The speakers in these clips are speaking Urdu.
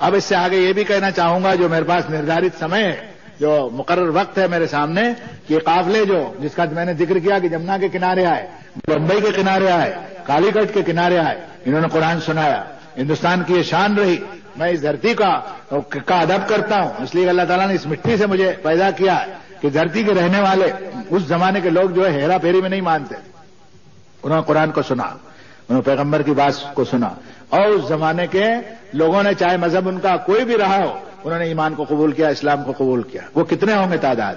اب اس سے آگے یہ بھی کہنا چاہوں گا، جو میرے پاس نردھارت سمے ہے، جو مقرر وقت ہے میرے سامنے، کہ قافلے جو جس کا میں نے ذکر کیا کہ جمنا کے کنارے آئے، بمبئی کے کنارے آئے، کالی کٹ کے کنارے آئے، انہوں نے قرآن سنایا. ہندوستان کی یہ شان رہی. میں اس دھرتی کا ادب کرتا ہوں، اس لیے اللہ تعالیٰ نے اس مٹی سے مجھے پیدا کیا ہے کہ دھرتی کے رہنے والے اس زمانے کے لوگ جو ہے ہیرا پھیری میں نہیں مانتے. انہوں نے قرآن کو سنا، انہوں نے پیغمبر کی بات کو سنا، اور اس زمانے کے لوگوں نے چاہے مذہب ان کا کوئی بھی رہا ہو، انہوں نے ایمان کو قبول کیا، اسلام کو قبول کیا. وہ کتنے ہوں گے تعداد؟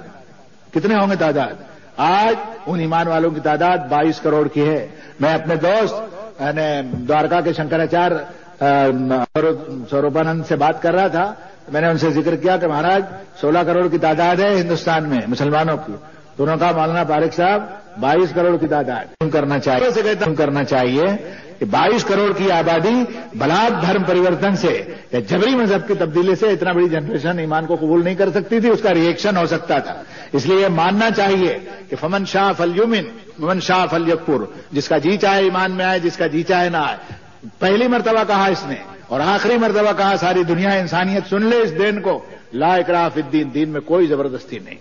کتنے ہوں گے تعداد؟ آج ان ایمان والوں کی تعداد 22 کروڑ کی ہے. میں اپنے دوست دوارکا کے شنکراچار سوروپانند سے بات کر رہا تھا. میں نے ان سے ذکر کیا کہ مہاراج 16 کروڑ کی تعداد ہے ہندوستان میں مسلمانوں کی. تو انہوں نے کہا مولانا پارک صاحب 22 کروڑ کی تعداد کرنا چاہیے کہ 22 کروڑ کی آبادی بلاد دھرم پریورتن سے یا جبری مذہب کی تبدیلی سے اتنا بڑی جنریشن ایمان کو قبول نہیں کر سکتی تھی. اس کا ریئیکشن ہو سکتا تھا. اس لیے یہ ماننا چاہیے کہ فمن شاء فلیؤمن ومن شاء فلیکفر، جس کا جی چاہے ایمان میں آئے، جس کا جی چاہے نہ آئے. پہلی مرتبہ کہا اس نے اور آخری مرتبہ کہا ساری دنیا انسانیت سن لے اس دین کو، لا اکراہ فی الدین، دین میں کوئی زبردستی نہیں.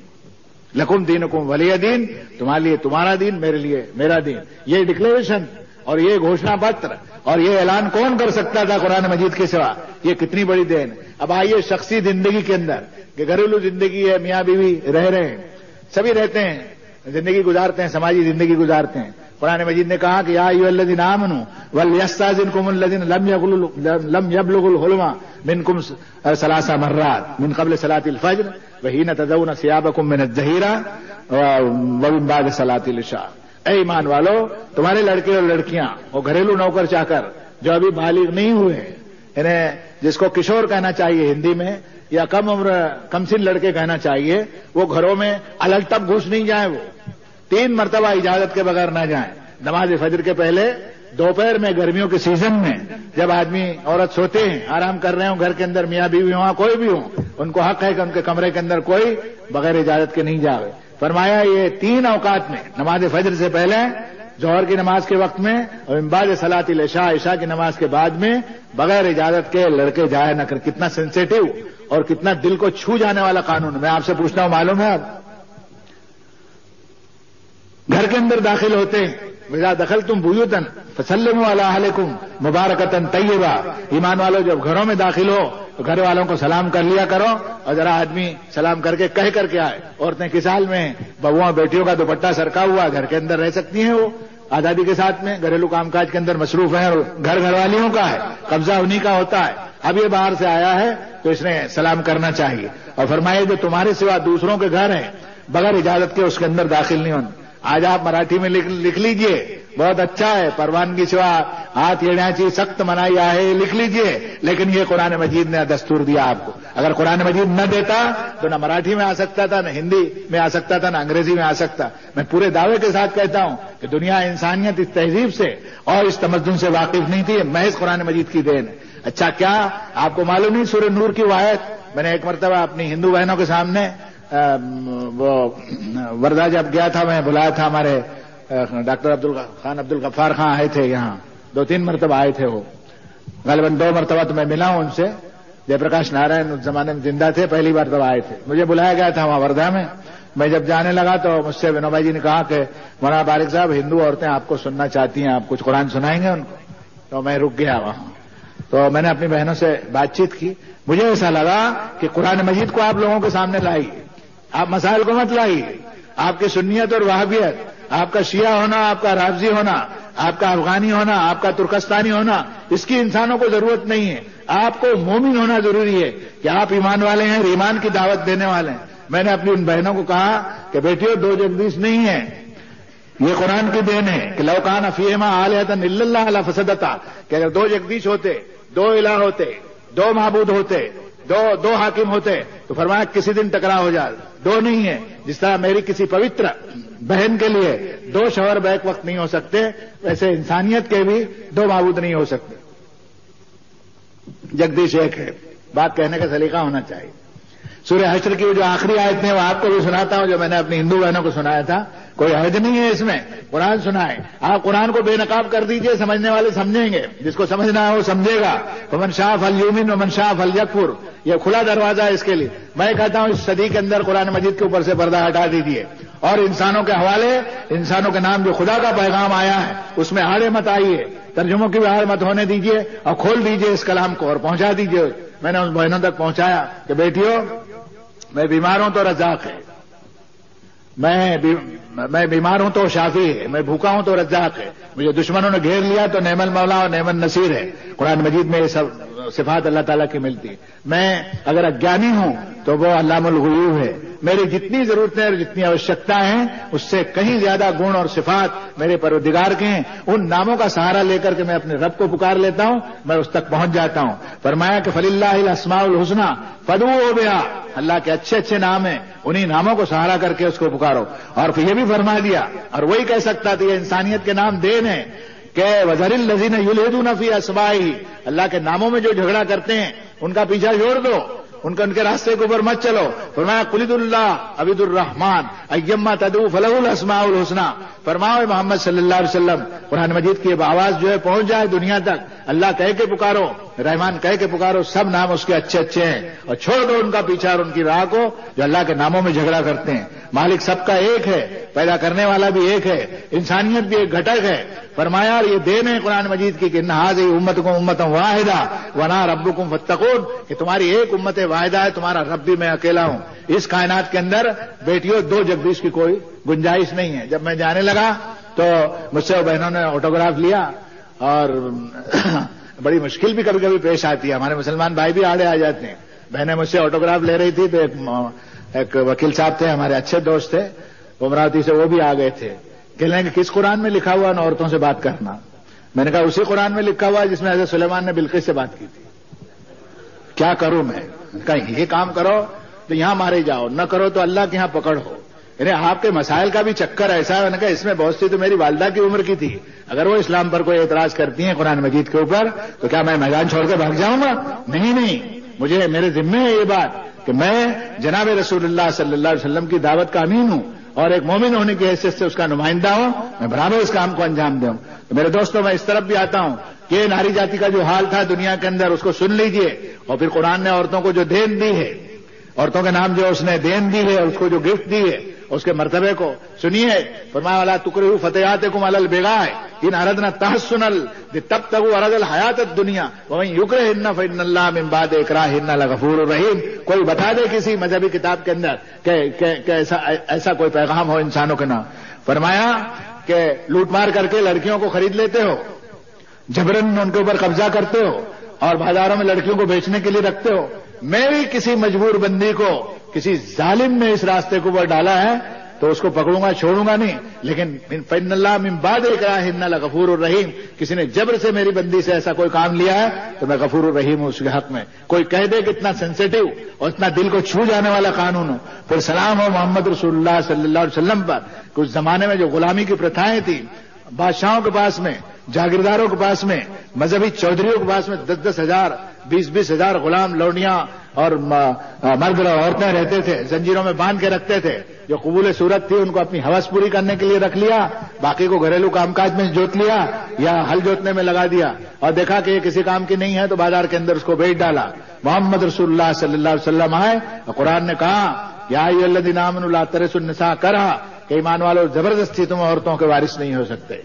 لکم دینکم ولی دین، تمہارے لیے تمہارا دین، میرے لیے میرا دین. یہ ڈکلیریشن اور یہ گھوشنا پتر اور یہ اعلان کون کر سکتا تھا قرآن مجید کے سوا؟ یہ کتنی بڑی دین. اب آئیے شخصی زندگی کے اندر کہ گھریلو زندگی ہے، میاں بیوی رہ رہے ہیں، سبھی رہتے ہیں، زندگی گزارتے ہیں، سماجی زندگی گزارتے ہیں. قرآن مجید نے کہا کہ یا ایھا الذین آمنوا ولیستاذنکم الذین لم یبلغوا الحلم منکم 3 مرات من قبل صلاۃ الفجر وحین تضعون ثیابکم من الظہیرہ ومن بعد صلاۃ العشاء. اے ایمان والو، تمہارے لڑکے اور لڑکیاں وہ گھریلو نوکر چاکر جو ابھی بالغ نہیں ہوئے ہیں، انہیں جس کو کشور کہنا چاہیے ہندی میں، یا کم عمر کم سن لڑکے کہنا چاہیے، وہ گھروں میں الگ تب گھس نہیں جائیں. وہ 3 مرتبہ اجازت کے بغیر نہ جائیں. نماز فجر کے پہلے، دوپہر میں گرمیوں کے سیزن میں جب آدمی عورت سوتے ہیں، آرام کر رہے ہوں گھر کے اندر، میاں بیوی ہوں کوئی بھی ہوں، ان کو حق ہے کہ ان کے کمرے کے اندر کوئی بغیر اجازت کے نہیں جاوے. فرمایا یہ 3 اوقات میں، نماز فجر سے پہلے، ظہر کی نماز کے وقت میں، اور من بعد صلاۃ العشاء، عشاء کی نماز کے بعد میں بغیر اجازت کے لڑکے جایا نہ کر. کتنا سینسیٹیو اور کتنا دل کو چھو جانے والا قانون. میں آپ سے پوچھتا ہوں، معلوم ہے آپ گھر کے اندر داخل ہوتے ہیں، وَإِذَا دَخَلْتُمْ بُيُوتًا فَسَلِّمُوا عَلَىٰ أَهْلِكُمْ مُبَارَكَةً طَيِّبًا. ایمان والو، جب گھروں میں داخل ہو تو گھر والوں کو سلام کر لیا کرو، اور ذرا آدمی سلام کر کے کہہ کر کے آئے. عورتیں کس حال میں ہیں؟ بہوؤں بیٹیوں کا دوپٹہ سرکا ہوا گھر کے اندر رہ سکتی ہیں، وہ آزادی کے ساتھ میں گھریلو کام کاج کے اندر مصروف ہیں، اور گھر والیوں کا ہے، قبضہ انہی کا ہوتا ہے. اب یہ باہر سے آیا ہے تو اس نے سلام کرنا چاہیے. اور فرمایا جو تمہارے سوا دوسروں کے گھر ہیں، بغیر اجازت کے اس کے اندر داخل نہیں ہونا. آج آپ مراٹھی میں لکھ لیجئے، بہت اچھا ہے، پروانگی سوا ہاتھ یڑیاچی سخت منائی ہے، لکھ لیجئے. لیکن یہ قرآن مجید نے دستور دیا آپ کو. اگر قرآن مجید نہ دیتا تو نہ مراٹھی میں آ سکتا تھا، نہ ہندی میں آ سکتا تھا، نہ انگریزی میں آ سکتا. میں پورے دعوے کے ساتھ کہتا ہوں کہ دنیا انسانیت اس تہذیب سے اور اس تمدن سے واقف نہیں تھی، محض قرآن مجید کی دین ہے. اچھا، کیا آپ کو معلوم نہیں سورہ نور کی وہ آیت؟ میں نے ایک مرتبہ اپنی ہندو بہنوں کے سامنے وہ وردہ جب گیا تھا، میں بلایا تھا، ہمارے ڈاکٹر عبد الغفار خان آئے تھے یہاں، 2-3 مرتبہ آئے تھے. وہ غالباً 2 مرتبہ تو میں ملا ہوں ان سے. جے پرکاش نارائن اس زمانے میں زندہ تھے، پہلی بار تب آئے تھے. مجھے بلایا گیا تھا وہاں وردہ میں. میں جب جانے لگا تو مجھ سے ونو جی نے کہا کہ مولانا بارک صاحب، ہندو عورتیں آپ کو سننا چاہتی ہیں، آپ کچھ قرآن سنائیں گے ان کو؟ تو میں رک گیا وہاں. تو میں نے اپنی بہنوں سے بات چیت کی. مجھے ایسا لگا کہ قرآن مجید کو آپ لوگوں کے سامنے لائیے، آپ مسائل کو مت لائیے. آپ کی سنیت اور وہابیت، آپ کا شیعہ ہونا، آپ کا رافضی ہونا، آپ کا افغانی ہونا، آپ کا ترکستانی ہونا، اس کی انسانوں کو ضرورت نہیں ہے. آپ کو مومن ہونا ضروری ہے کہ آپ ایمان والے ہیں، ایمان کی دعوت دینے والے ہیں. میں نے اپنی ان بہنوں کو کہا کہ بیٹیوں، 2 جگدیش نہیں ہیں، یہ قرآن کی دین ہے کہ لو کان فیہما آلہۃ الا اللہ لفسدتا، کہ اگر 2 جگدیش ہوتے، 2 الہ ہوتے، 2 معبود ہوتے، دو حاکم ہوتے تو فرمایا کسی دن ٹکراؤ ہو جائے. 2 نہیں ہے. جس طرح میری کسی پوتر بہن کے لیے 2 شوہر بیک وقت نہیں ہو سکتے، ویسے انسانیت کے بھی 2 معبود نہیں ہو سکتے. جگدیش ایک ہے. بات کہنے کا سلیقہ ہونا چاہیے. سورہ حشر کی جو آخری آیت ہے وہ آپ کو بھی سناتا ہوں، جو میں نے اپنی ہندو بہنوں کو سنایا تھا. کوئی حرج نہیں ہے اس میں، قرآن سنائیں. آپ قرآن کو بے نقاب کر دیجئے، سمجھنے والے سمجھیں گے، جس کو سمجھنا ہے وہ سمجھے گا. فمن شاء فلیؤمن ومن شاء فلیکفر، یہ کھلا دروازہ ہے اس کے لیے. میں کہتا ہوں اس صدی کے اندر قرآن مجید کے اوپر سے پردہ ہٹا دیجئے، اور انسانوں کے حوالے، انسانوں کے نام جو خدا کا پیغام آیا ہے اس میں آڑے مت آئیے، ترجموں کی بھی آڑ مت ہونے دیجئے، اور کھول دیجئے اس کلام کو اور پہنچا دیجئے. میں نے ان بہنوں تک پہنچایا کہ بیٹیوں، میں بیمار ہوں تو رزاق ہے، میں بیمار ہوں تو شافی ہے، میں بھوکا ہوں تو رزاق ہے، مجھے دشمنوں نے گھیر لیا تو نعم المولا اور نعم النصیر ہے. قرآن مجید میں یہ سب صفات اللہ تعالیٰ کی ملتی ہے. میں اگر اگیانی ہوں تو وہ علام الغیوب ہے. میری جتنی ضرورتیں اور جتنی آوشکتا ہیں اس سے کہیں زیادہ گن اور صفات میرے پروردگار کے ہیں. ان ناموں کا سہارا لے کر کے میں اپنے رب کو پکار لیتا ہوں، میں اس تک پہنچ جاتا ہوں. فرمایا کہ فللہ الاسماء الحسنی فادعوہ بہا، اللہ کے اچھے اچھے نام ہیں، انہی ناموں کو سہارا کر کے اس کو پکارو. اور پھر یہ بھی فرما دیا، اور وہی کہہ سکتا تھا یہ انسانیت کے نام دین ہے کہ وَذَرِ الَّذِينَ يُلْحِدُونَ فِي أَسْمَائِهِ، اللہ کے ناموں میں جو جھگڑا کرتے ہیں ان کا پیچھا چھوڑ دو، ان کے راستے کے اوپر مت چلو. فرمایا قُلِ ادعوا اللَّهَ عَبِدُ الرَّحْمَٰنِ أَيَّمَّا تَدْعُوا فَلَهُ الْأَسْمَاءُ الْحُسْنَىٰ. فرماؤ محمد صلی اللہ علیہ وسلم، قرآن مجید کی آواز جو ہے پہنچ جائے دنیا تک. اللہ کہہ کے پکارو، رحمان کہہ کے پکارو، سب نام اس کے اچھے اچھے ہیں، اور چھوڑ دو ان کا پیچھا اور ان کی راہ کو جو اللہ کے ناموں میں جھگڑا کرتے ہیں. مالک سب کا ایک ہے، پیدا کرنے والا بھی ایک ہے، انسانیت بھی ایک گھٹک ہے. فرمایا یہ دین ہے قرآن مجید کی کہ ان ھذہ امتکم امۃ واحدہ وانا ربکم فاتقون، کہ تمہاری ایک امت واحدہ ہے، تمہارا رب بھی میں اکیلا ہوں. اس کائنات کے اندر بیٹیوں دو جگدیش کی کوئی گنجائش نہیں ہے. جب میں جانے لگا تو مجھ سے بہنوں نے آٹوگراف لیا، اور بڑی مشکل بھی کبھی کبھی پیش آتی ہے، ہمارے مسلمان بھائی بھی آڑے آ جاتے ہیں. بہنیں مجھ سے آٹوگراف لے رہی تھی تو ایک وکیل صاحب تھے، ہمارے اچھے دوست تھے امراوتی سے، وہ بھی آ گئے تھے. کہنے لگے کس قرآن میں لکھا ہوا ان عورتوں سے بات کرنا؟ میں نے کہا اسی قرآن میں لکھا ہوا ہے جس میں حضرت سلیمان نے بلقیس سے بات کی تھی. کیا کروں میں؟ کہیں یہ کام کرو تو یہاں مارے جاؤ، نہ کرو تو اللہ کے یہاں پکڑ ہو. یعنی آپ کے مسائل کا بھی چکر ایسا ہے. میں نے کہا اس میں بہت سی تو میری والدہ کی عمر کی تھی، اگر وہ اسلام پر کوئی اعتراض کرتی ہیں قرآن مجید کے اوپر تو کیا میں میدان چھوڑ کے بھاگ جاؤں گا؟ نہیں، مجھے میرے ذمے ہے یہ بات کہ میں جناب رسول اللہ صلی اللہ علیہ وسلم کی دعوت کا امین ہوں، اور ایک مومن ہونے کی حیثیت سے اس کا نمائندہ ہوں، میں برابر اس کام کو انجام دوں. تو میرے دوستوں میں اس طرف بھی آتا ہوں کہ یہ ناری جاتی کا جو حال تھا دنیا کے اندر اس کو سن لیجئے. اور پھر قرآن نے عورتوں کو جو دین دی ہے، عورتوں کے نام جو اس نے دین دی ہے، اس کو جو گفٹ دی ہے، اس کے مرتبے کو سنیے. فرمایا وَلَا تُكْرِهُوا فَتَيَاتِكُمْ عَلَى الْبِغَاءِ إِنْ أَرَدْنَا تَحَصُّنًا لِتَبْتَغُوا عَرَضَ الْحَيَاةِ الدُّنْيَا وَمَن يُكْرِههُنَّ فَإِنَّ اللَّهَ مِن بَعْدِ إِكْرَاهِهِنَّ لَغَفُورٌ رَحِيمٌ. کوئی بتا دے کسی مذہبی کتاب کے اندر کہ ایسا کوئی پیغام ہو انسانوں کے نام. فرمایا کہ لوٹ مار کر کے لڑکیوں کو خرید لیتے ہو، جبرن ان کے اوپر قبضہ کرتے ہو، اور بازاروں میں لڑکیوں کو بیچنے کے لیے رکھتے ہو. میں بھی کسی مجبور بندی کو، کسی ظالم نے اس راستے کو اوپر ڈالا ہے تو اس کو پکڑوں گا، چھوڑوں گا نہیں. لیکن فإن اللہ من بعد إكراههن لغفور الرحیم، کسی نے جبر سے میری بندی سے ایسا کوئی کام لیا ہے تو میں غفور الرحیم ہوں اس کے حق میں. کوئی کہہ دے کہ اتنا سینسیٹیو اور اتنا دل کو چھو جانے والا قانون ہو. پھر سلام ہو محمد رسول اللہ صلی اللہ علیہ وسلم پر. کچھ زمانے میں جو غلامی کی پرتھائیں تھیں، بادشاہوں کے پاس میں، جاگیرداروں کے پاس میں، مذہبی چودھریوں کے پاس میں 10-10 ہزار 20-20 ہزار غلام لوڈیاں اور مرد اور عورتیں رہتے تھے، زنجیروں میں باندھ کے رکھتے تھے. جو قبول صورت تھی ان کو اپنی ہوس پوری کرنے کے لیے رکھ لیا، باقی کو گھریلو کام کاج میں جوت لیا یا ہل جوتنے میں لگا دیا، اور دیکھا کہ یہ کسی کام کی نہیں ہے تو بازار کے اندر اس کو بیچ ڈالا. محمد رسول اللہ صلی اللہ علیہ وسلم آئے اور قرآن نے کہا یا ایھا الذین آمنوا لا ترثوا النساء کرہا، کہ ایمان والو زبردستی تم عورتوں کے وارث نہیں ہو سکتے.